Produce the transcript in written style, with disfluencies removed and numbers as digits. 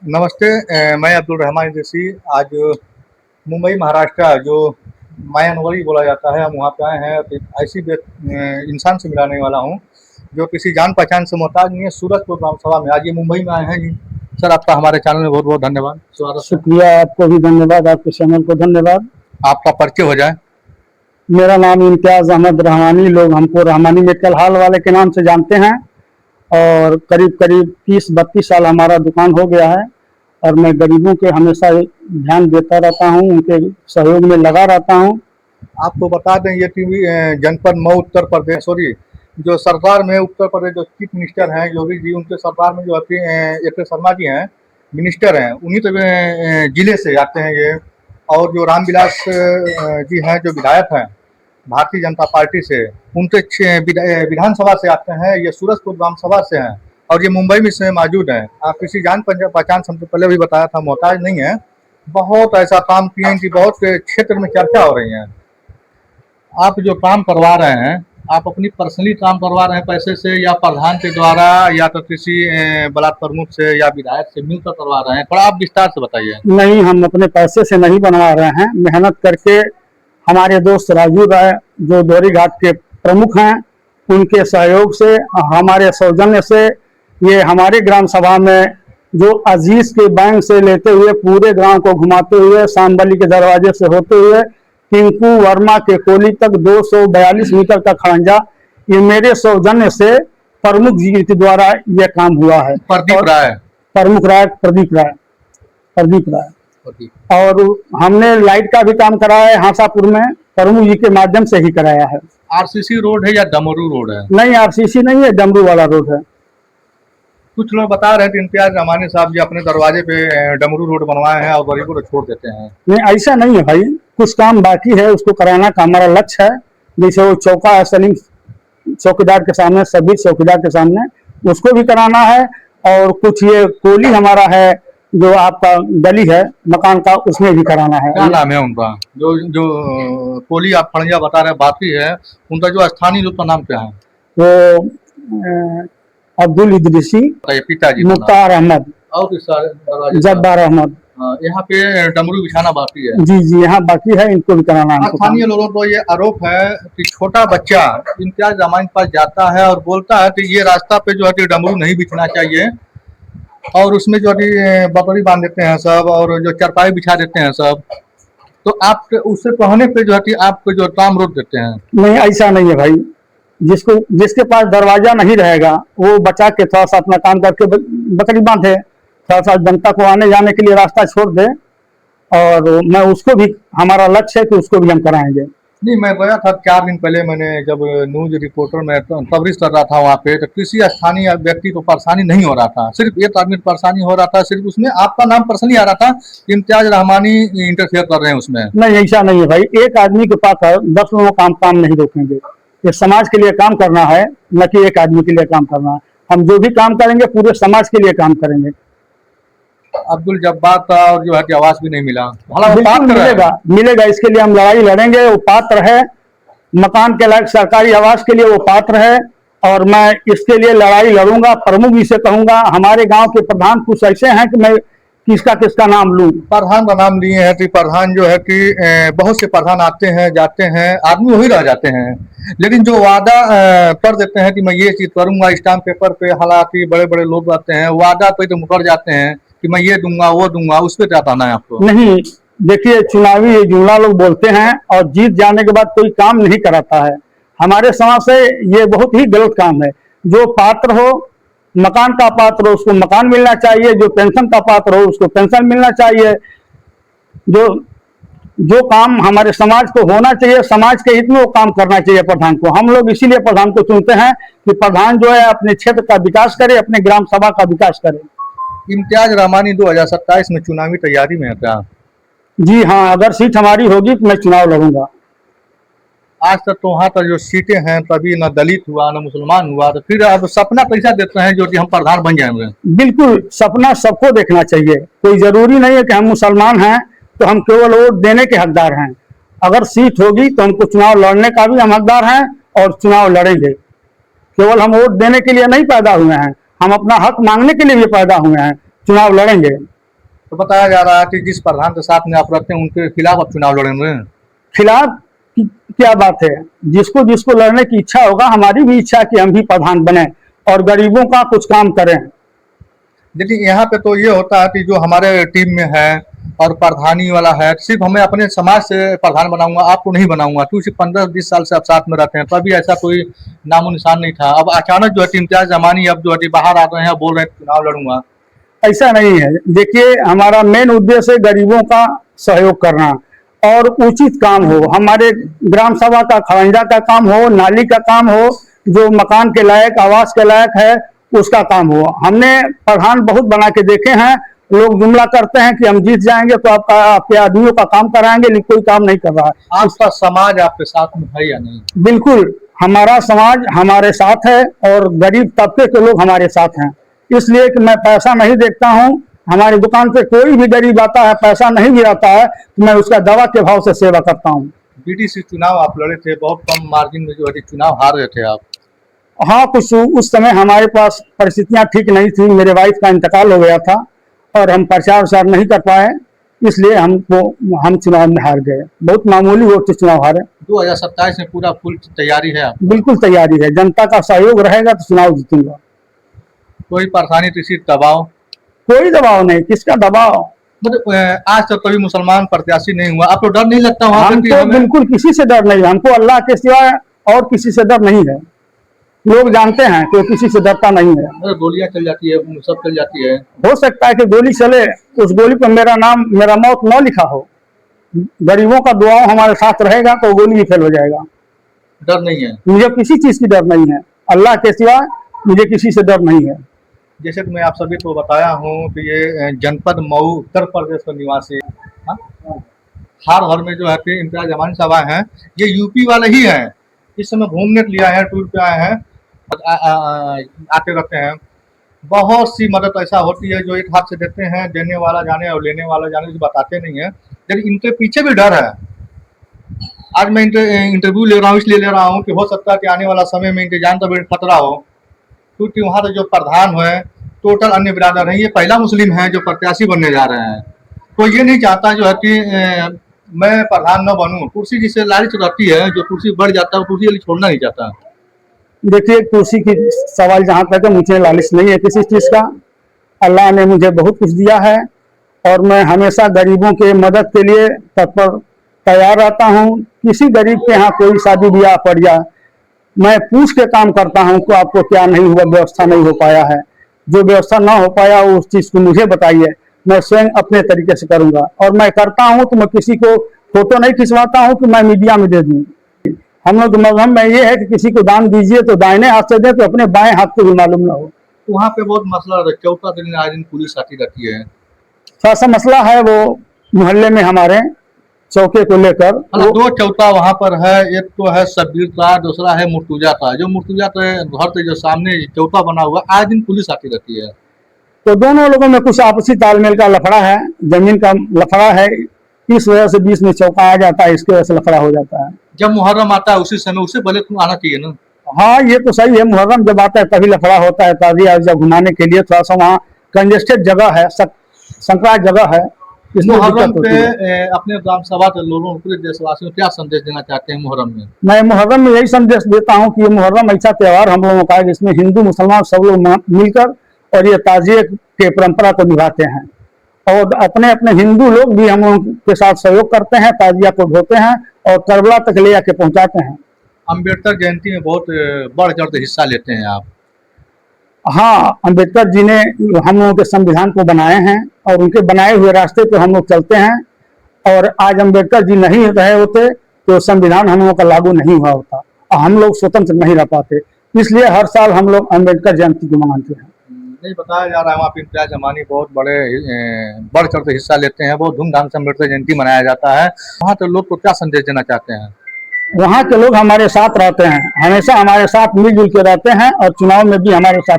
नमस्ते। मैं अब्दुल रहमान इदरीसी। आज मुंबई महाराष्ट्र जो मायानगरी बोला जाता है, हम वहाँ पे आए हैं। तो ऐसी इंसान से मिलाने वाला हूँ जो किसी जान पहचान से मोहताज नहीं है। सूरजपुर ग्राम सभा में आज ये मुंबई में आए हैं जी। सर, आपका हमारे चैनल में बहुत बहुत धन्यवाद, स्वागत है। शुक्रिया, आपको भी धन्यवाद, आपके चैनल को धन्यवाद। आपका परिचय हो जाए। मेरा नाम इम्तियाज अहमद रहमानी, लोग हमको रहमानी मेडिकल हॉल वाले के नाम से जानते हैं और करीब करीब 30-32 साल हमारा दुकान हो गया है और मैं गरीबों के हमेशा ध्यान देता रहता हूँ, उनके सहयोग में लगा रहता हूँ। आपको बता दें, ये टीवी जनपद मऊ उत्तर प्रदेश, सॉरी, जो सरकार में उत्तर प्रदेश जो चीफ मिनिस्टर हैं योगी जी, उनके सरकार में जो AK शर्मा जी हैं, मिनिस्टर हैं, उन्हीं तो जिले से आते हैं ये। और जो रामविलास जी हैं जो विधायक हैं भारतीय जनता पार्टी से, उनके विधानसभा से आते हैं। ये सूरजपुर ग्राम सभा से हैं और ये मुंबई में से मौजूद हैं। आप किसी जान पहचान से पहले भी बताया था, मोहताज नहीं है। बहुत ऐसा काम किए, इनकी बहुत क्षेत्र में चर्चा हो रही है। आप जो काम करवा रहे हैं, आप अपनी पर्सनली काम करवा रहे हैं पैसे से, या प्रधान के द्वारा, या तो किसी ब्लॉक प्रमुख से या विधायक से मिलकर करवा रहे हैं? थोड़ा आप विस्तार से बताइए। नहीं, हम अपने पैसे से नहीं बनवा रहे हैं, मेहनत करके हमारे दोस्त राजू राय जो दोहरी घाट के प्रमुख हैं, उनके सहयोग से, हमारे सौजन्य से, ये हमारे ग्राम सभा में जो अजीज के बैंक से लेते हुए पूरे गांव को घुमाते हुए, शामबली के दरवाजे से होते हुए टिंकू वर्मा के कोली तक 242 मीटर का खड़ंजा, ये मेरे सौजन्य से प्रमुख जी के द्वारा ये काम हुआ है। प्रदीप राय, प्रमुख राय प्रदीप राय। और हमने लाइट का भी काम कराया है हासापुर में, प्रमुख जी के माध्यम से ही कराया है। RCC रोड है या डमरू रोड है? नहीं, RCC नहीं है, डमरू वाला रोड है। कुछ लोग बता रहे थे इम्तियाज रहमानी साहब जी अपने दरवाजे पे डमरू रोड बनवाए हैं और गरीबों को छोड़ देते हैं। नहीं, ऐसा नहीं है भाई, कुछ काम बाकी है, उसको कराना का हमारा लक्ष्य है। जैसे वो चौका है सलीम चौकीदार के सामने, सभी चौकीदार के सामने, उसको भी कराना है। और कुछ ये कोली हमारा है जो आपका गली है मकान का, उसमें भी कराना है। क्या नाम है उनका? जो कोली आप खड़ंजा बता रहे बाकी है, उनका जो स्थानीय रूप का नाम क्या है? वो अब्दुल इदरीसी, पिताजी मुख्तार अहमद और जब्बार अहमद। यहाँ पे डमरू बिछाना बाकी है। जी, यहाँ बाकी है, इनको भी कराना है। स्थानीय लोगों को ये आरोप है कि छोटा बच्चा इम्तियाज रहमानी के पास जाता है और बोलता है कि ये रास्ता पे जो है कि डमरू नहीं बिछना चाहिए, और उसमें जो है बकरी बांध देते हैं सब, और जो चरपाई बिछा देते हैं सब। तो आप उससे कहने पे जो है कि आपको जो काम रोक देते हैं। नहीं, ऐसा नहीं है भाई, जिसके पास दरवाजा नहीं रहेगा वो बचा के थोड़ा सा अपना काम करके बकरी बांधे, थोड़ा सा जनता को आने जाने के लिए रास्ता छोड़ दे। और मैं उसको भी, हमारा लक्ष्य है कि उसको भी हम कराएंगे। नहीं, मैं गया था 4 दिन पहले, मैंने जब न्यूज रिपोर्टर में कवरेज कर रहा था वहाँ पे, तो किसी स्थानीय व्यक्ति को परेशानी नहीं हो रहा था, सिर्फ एक आदमी को परेशानी हो रहा था। सिर्फ उसमें आपका नाम पर्सनली आ रहा था, इम्तियाज रहमानी इंटरफेयर कर रहे हैं उसमें। नहीं, ऐसा नहीं है भाई, एक आदमी के पास 10 लोगों का काम नहीं रोकेंगे। ये समाज के लिए काम करना है, न कि एक आदमी के लिए काम करना है। हम जो भी काम करेंगे पूरे समाज के लिए काम करेंगे। अब्दुल जब्बार का और जो है कि आवास भी नहीं मिला। मिलेगा, इसके लिए हम लड़ाई लड़ेंगे। वो पात्र है मकान के लायक सरकारी आवास के लिए, वो पात्र है और मैं इसके लिए लड़ाई लड़ूंगा। प्रमुख जी से कहूंगा, हमारे गांव के प्रधान कुछ ऐसे हैं कि मैं किसका नाम लूं। प्रधान का नाम लिए हैं कि प्रधान जो है कि बहुत से प्रधान आते हैं जाते हैं, आदमी वही रह जाते हैं, लेकिन जो वादा कर देते हैं कि मैं ये चीज करूंगा स्टाम्प पेपर पे, हालांकि बड़े बड़े लोग आते हैं वादा पे तो मुकर जाते हैं कि मैं ये दूंगा वो दूंगा। उस पर क्या कहना है आपको? नहीं, देखिए, चुनावी जुमला लोग बोलते हैं और जीत जाने के बाद कोई काम नहीं कराता है। हमारे समाज से ये बहुत ही गलत काम है। जो पात्र हो, मकान का पात्र हो, उसको मकान मिलना चाहिए। जो पेंशन का पात्र हो, उसको पेंशन मिलना चाहिए। जो काम हमारे समाज को होना चाहिए, समाज के हित में, वो काम करना चाहिए प्रधान को। हम लोग इसीलिए प्रधान को चुनते हैं कि प्रधान जो है अपने क्षेत्र का विकास करे, अपने ग्राम सभा का विकास करे। इम्तियाज रहमानी 2027 में चुनावी तैयारी में है क्या? जी हाँ, अगर सीट हमारी होगी तो मैं चुनाव लड़ूंगा। आज तक तो वहाँ पर जो सीटें हैं कभी न दलित हुआ न मुसलमान हुआ, तो फिर अब सपना कैसा देते हैं जो कि हम प्रधान बन जाएंगे? बिल्कुल, सपना सबको देखना चाहिए। कोई जरूरी नहीं है कि हम मुसलमान हैं तो हम केवल वोट देने के हकदार हैं। अगर सीट होगी तो हमको चुनाव लड़ने का भी हम हकदार हैं और चुनाव लड़ेंगे। केवल हम वोट देने के लिए नहीं पैदा हुए हैं, हम अपना हक मांगने के लिए भी पैदा हुए हैं। चुनाव लड़ेंगे। तो बताया जा रहा है कि जिस प्रधान के साथ में आप रहते हैं उनके खिलाफ आप चुनाव लड़ेंगे। खिलाफ क्या बात है, जिसको जिसको लड़ने की इच्छा होगा, हमारी भी इच्छा है कि हम भी प्रधान बने और गरीबों का कुछ काम करें। लेकिन यहाँ पे तो ये होता है कि जो हमारे टीम में है और प्रधानी वाला है, सिर्फ हमें अपने समाज से प्रधान बनाऊंगा, आपको नहीं बनाऊंगा, क्योंकि 15-20 साल से आप साथ में रहते हैं, तभी ऐसा कोई नामो निशान नहीं था। अब अचानक जो है इम्तियाज जमानी अब जो है बाहर आ रहे हैं, बोल रहे हैं चुनाव लड़ूंगा। ऐसा नहीं है। देखिए, हमारा मेन उद्देश्य है गरीबों का सहयोग करना और उचित काम हो। हमारे ग्राम सभा का खरंजा का काम हो, नाली का काम हो, जो मकान के लायक आवास के लायक है उसका काम हो। हमने प्रधान बहुत बना के देखे हैं। लोग जुमला करते हैं कि हम जीत जाएंगे तो आपके आदमियों का काम कराएंगे, लेकिन कोई काम नहीं कर रहा है। आपका समाज आपके साथ में है या नहीं? बिल्कुल, हमारा समाज हमारे साथ है और गरीब तबके के लोग हमारे साथ हैं। इसलिए कि मैं पैसा नहीं देखता हूँ। हमारी दुकान पे कोई भी गरीब आता है, पैसा नहीं भी आता है तो मैं उसका दवा के भाव से सेवा करता हूँ। बीडीसी चुनाव आप लड़े थे, बहुत कम मार्जिन में जो है चुनाव हार रहे थे आप। हाँ, कुछ उस समय हमारे पास परिस्थितियां ठीक नहीं थी। मेरे वाइफ का इंतकाल हो गया था और हम प्रचार प्रसार नहीं कर पाए, इसलिए हम चुनाव में हार गए। बहुत मामूली वोट से चुनाव हारे। 2027 में पूरा फुल तैयारी है आप? बिल्कुल तैयारी है। जनता का सहयोग रहेगा तो चुनाव जीतूंगा। कोई परेशानी, किसी दबाव? कोई दबाव नहीं। किसका दबाव? मतलब आज तक कभी मुसलमान प्रत्याशी नहीं हुआ, आपको डर नहीं लगता वहां पे? हमको बिल्कुल किसी से डर नहीं है। हमको अल्लाह के सिवा और किसी से डर नहीं है। लोग जानते हैं कि किसी से डरता नहीं है। गोलियां चल जाती है, सब चल जाती है। हो सकता है कि गोली चले, उस गोली पर मेरा नाम, मेरा मौत न लिखा हो। गरीबों का दुआ हमारे साथ रहेगा तो गोली भी फेल हो जाएगा। डर नहीं है? मुझे किसी चीज की डर नहीं है। अल्लाह के सिवा मुझे किसी से डर नहीं है। जैसे कि मैं आप सभी को बताया हूँ कि ये जनपद मऊ उत्तर प्रदेश का निवासी हार घर में जो है इम्तियाज जमानी साहब आए हैं। ये यूपी वाले ही हैं, इस समय घूमने के लिए आए हैं, टूर पे आए हैं, आते रहते हैं। बहुत सी मदद ऐसा होती है जो एक हाथ से देते हैं, देने वाला जाने और लेने वाला जाने, जो बताते नहीं है, लेकिन इनके पीछे भी डर है। आज मैं इंटरव्यू ले रहा हूँ, इसलिए ले रहा हूँ कि हो सकता है कि आने वाला समय में इनके जान तक खतरा हो, क्योंकि वहाँ के जो प्रधान है टोटल अन्य बिरादर हैं। ये पहला मुस्लिम है जो प्रत्याशी बनने जा रहे हैं। तो ये नहीं चाहता जो है कि मैं प्रधान न बनूं। कुर्सी जिससे लालच रहती है, जो कुर्सी बढ़ जाता है वो कुर्सी छोड़ना नहीं चाहता। देखिए, कुर्सी की सवाल जहाँ तक है, मुझे लालच नहीं है किसी चीज का। अल्लाह ने मुझे बहुत कुछ दिया है और मैं हमेशा गरीबों के मदद के लिए तत्पर तैयार रहता हूँ। किसी गरीब के यहाँ कोई शादी ब्याह पड़ जाए, मैं पूछ के काम करता हूँ कि आपको क्या नहीं हुआ, व्यवस्था नहीं हो पाया है। जो व्यवस्था ना हो पाया उस चीज को मुझे बताइए, मैं स्वयं अपने तरीके से करूंगा। और मैं करता हूँ तो मैं किसी को फोटो नहीं खिंचवाता हूँ कि मैं मीडिया में दे दूं। हम लोग मजहब में ये है कि किसी को दान दीजिए तो दाहिने हाथ से दे, तो अपने बाएं हाथ को भी मालूम ना हो। वहाँ पे बहुत मसला रहता है, चौथा दिन आज दिन पुलिस आती रहती है। थोड़ा सा मसला है वो मोहल्ले में हमारे चौके को लेकर। दो चौथा वहाँ पर है, एक तो है शब्बीर का, दूसरा है मुर्तुजा का। जो मुर्तुजा के घर के जो सामने चौथा बना हुआ, आज दिन पुलिस आती रहती है। तो दोनों लोगों में कुछ आपसी तालमेल का लफड़ा है, जमीन का लफड़ा है, इस वजह से बीच में चौका आ जाता है, इसकी वजह से लफड़ा हो जाता है। जब मुहर्रम आता है उसी समय, उससे पहले तुम आना चाहिए ना। हाँ, ये तो सही है। मुहर्रम जब आता है तभी लफड़ा होता है। ताजिया जब घुमाने के लिए थोड़ा सा वहाँ कंजेस्टेड जगह है, संकरा जगह है, इसमें मुहर्रम पे अपने ग्राम सभा के लोगों, पूरे देशवासियों को क्या संदेश देना चाहते हैं मुहर्रम में? मैं मुहर्रम में यही संदेश देता हूँ कि ये मुहर्रम ऐसा त्यौहार हम लोगों का है जिसमें हिंदू मुसलमान सब लोग मिलकर और ये ताजिए के परंपरा को निभाते हैं। और अपने अपने हिंदू लोग भी हम लोगों के साथ सहयोग करते हैं, ताजिया को ढोते हैं और करबला तक ले जाके पहुंचाते हैं। अम्बेडकर जयंती में बहुत बढ़ चढ़ के हिस्सा लेते हैं आप? हाँ, अम्बेडकर जी ने हम लोगों के संविधान को बनाए हैं और उनके बनाए हुए रास्ते पे हम लोग चलते हैं। और आज अम्बेडकर जी नहीं रहे होते तो संविधान हम लोगों का लागू नहीं हुआ होता और हम लोग स्वतंत्र नहीं रह पाते। इसलिए हर साल हम लोग अम्बेडकर जयंती को मनाते हैं। नहीं, बताया जा रहा है वहाँ पे इम्तियाज जमानी बहुत बड़े बढ़ चढ़ के हिस्सा लेते हैं, बहुत धूमधाम से अम्बेडकर जयंती मनाया जाता है। वहाँ के लोग को क्या संदेश देना चाहते हैं? वहाँ के लोग हमारे साथ रहते हैं, हमेशा हमारे साथ मिलजुल के रहते हैं और चुनाव में भी हमारे साथ